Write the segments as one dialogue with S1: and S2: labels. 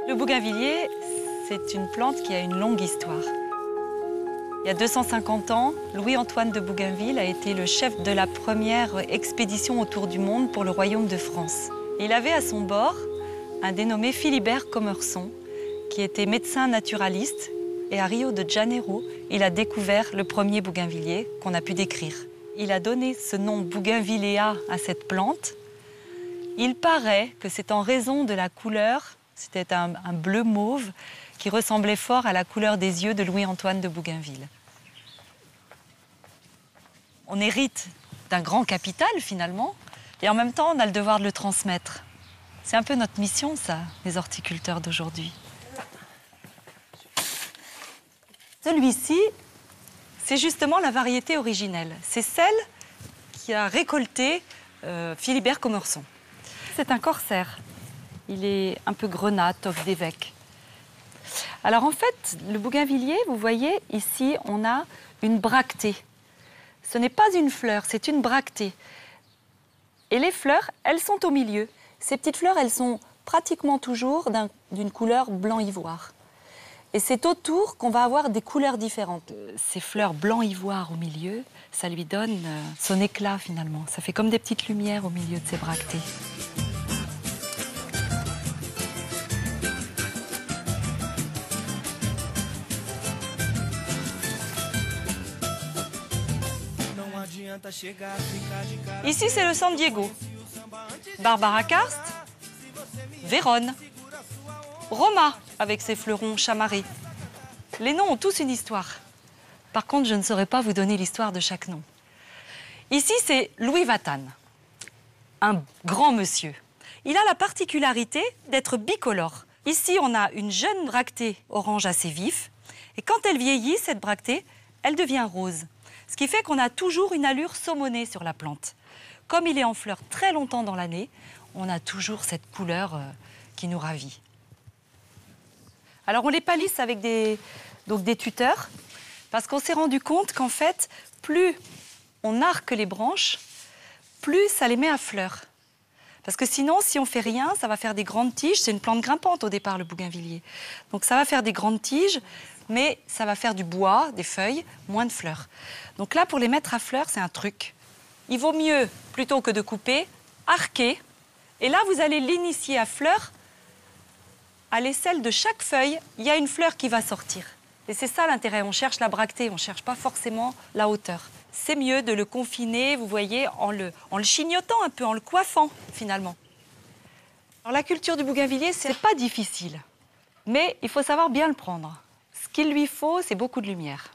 S1: Le bougainvillier, c'est une plante qui a une longue histoire. Il y a 250 ans, Louis-Antoine de Bougainville a été le chef de la première expédition autour du monde pour le royaume de France. Il avait à son bord un dénommé Philibert Commerson, qui était médecin naturaliste. Et à Rio de Janeiro, il a découvert le premier bougainvillier qu'on a pu décrire. Il a donné ce nom bougainvillea à cette plante. Il paraît que c'est en raison de la couleur, c'était un bleu mauve, qui ressemblait fort à la couleur des yeux de Louis-Antoine de Bougainville. On hérite d'un grand capital, finalement, et en même temps, on a le devoir de le transmettre. C'est un peu notre mission, ça, les horticulteurs d'aujourd'hui. Celui-ci, c'est justement la variété originelle. C'est celle qui a récolté Philibert Commerson. C'est un corsaire. Il est un peu grenat, toffe d'évêque. Alors en fait, le bougainvillier, vous voyez, ici, on a une bractée. Ce n'est pas une fleur, c'est une bractée. Et les fleurs, elles sont au milieu. Ces petites fleurs, elles sont pratiquement toujours d'une couleur blanc-ivoire. Et c'est autour qu'on va avoir des couleurs différentes. Ces fleurs blanc-ivoire au milieu, ça lui donne son éclat finalement. Ça fait comme des petites lumières au milieu de ces bractées. Ici, c'est le San Diego. Barbara Karst, Vérone, Roma, avec ses fleurons chamarrés. Les noms ont tous une histoire. Par contre, je ne saurais pas vous donner l'histoire de chaque nom. Ici, c'est Louis Vatane, un grand monsieur. Il a la particularité d'être bicolore. Ici, on a une jeune bractée orange assez vif. Et quand elle vieillit, cette bractée, elle devient rose. Ce qui fait qu'on a toujours une allure saumonée sur la plante. Comme il est en fleurs très longtemps dans l'année, on a toujours cette couleur qui nous ravit. Alors on les palisse avec des tuteurs, parce qu'on s'est rendu compte qu'en fait, plus on arque les branches, plus ça les met à fleur. Parce que sinon, si on fait rien, ça va faire des grandes tiges. C'est une plante grimpante au départ, le bougainvillier. Donc ça va faire des grandes tiges, mais ça va faire du bois, des feuilles, moins de fleurs. Donc là, pour les mettre à fleurs, c'est un truc. Il vaut mieux, plutôt que de couper, arquer. Et là, vous allez l'initier à fleurs. À l'aisselle de chaque feuille, il y a une fleur qui va sortir. Et c'est ça l'intérêt, on cherche la bractée, on ne cherche pas forcément la hauteur. C'est mieux de le confiner, vous voyez, en le chignotant un peu, en le coiffant, finalement. Alors la culture du bougainvillier, c'est pas difficile, mais il faut savoir bien le prendre. Ce qu'il lui faut, c'est beaucoup de lumière.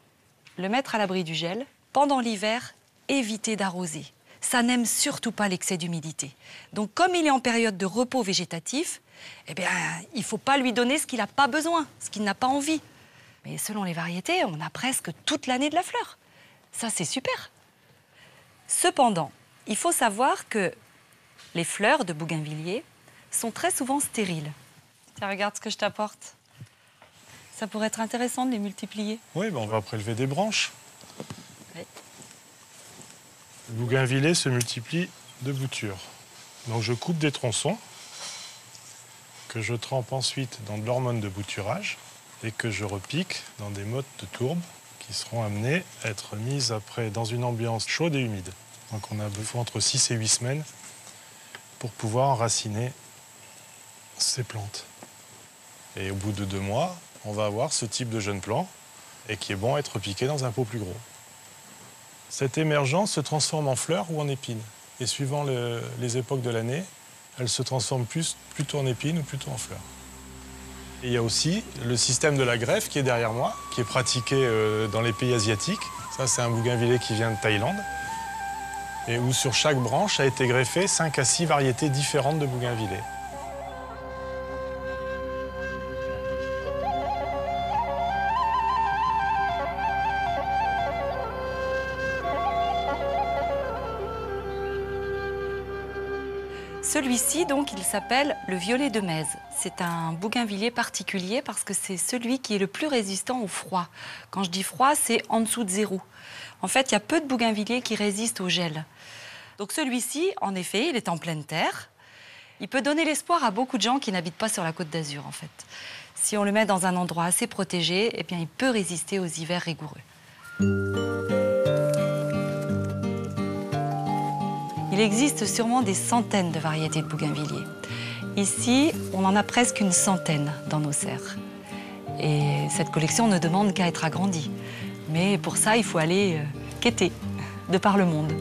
S1: Le mettre à l'abri du gel. Pendant l'hiver, éviter d'arroser. Ça n'aime surtout pas l'excès d'humidité. Donc comme il est en période de repos végétatif, eh bien, il ne faut pas lui donner ce qu'il n'a pas besoin, ce qu'il n'a pas envie. Mais selon les variétés, on a presque toute l'année de la fleur. Ça, c'est super. Cependant, il faut savoir que les fleurs de bougainvillier sont très souvent stériles. Tiens, regarde ce que je t'apporte. Ça pourrait être intéressant de les multiplier.
S2: Oui, ben on va prélever des branches.
S1: Oui.
S2: Le bougainvillier se multiplie de boutures. Donc je coupe des tronçons que je trempe ensuite dans de l'hormone de bouturage et que je repique dans des mottes de tourbe qui seront amenées à être mises après dans une ambiance chaude et humide. Donc on a besoin entre 6 et 8 semaines pour pouvoir enraciner ces plantes. Et au bout de 2 mois, on va avoir ce type de jeune plant et qui est bon à être piqué dans un pot plus gros. Cette émergence se transforme en fleur ou en épine. Et suivant les époques de l'année, elle se transforme plutôt en épine ou plutôt en fleur. Et il y a aussi le système de la greffe qui est derrière moi, qui est pratiqué dans les pays asiatiques. Ça, c'est un bougainvillier qui vient de Thaïlande. Et où sur chaque branche a été greffé 5 à 6 variétés différentes de bougainvillier.
S1: Celui-ci, donc, il s'appelle le violet de Metz. C'est un bougainvillier particulier parce que c'est celui qui est le plus résistant au froid. Quand je dis froid, c'est en dessous de 0. En fait, il y a peu de bougainvilliers qui résistent au gel. Donc celui-ci, en effet, il est en pleine terre. Il peut donner l'espoir à beaucoup de gens qui n'habitent pas sur la Côte d'Azur, en fait. Si on le met dans un endroit assez protégé, eh bien, il peut résister aux hivers rigoureux. Il existe sûrement des centaines de variétés de bougainvilliers. Ici, on en a presque une centaine dans nos serres. Et cette collection ne demande qu'à être agrandie. Mais pour ça, il faut aller quêter de par le monde.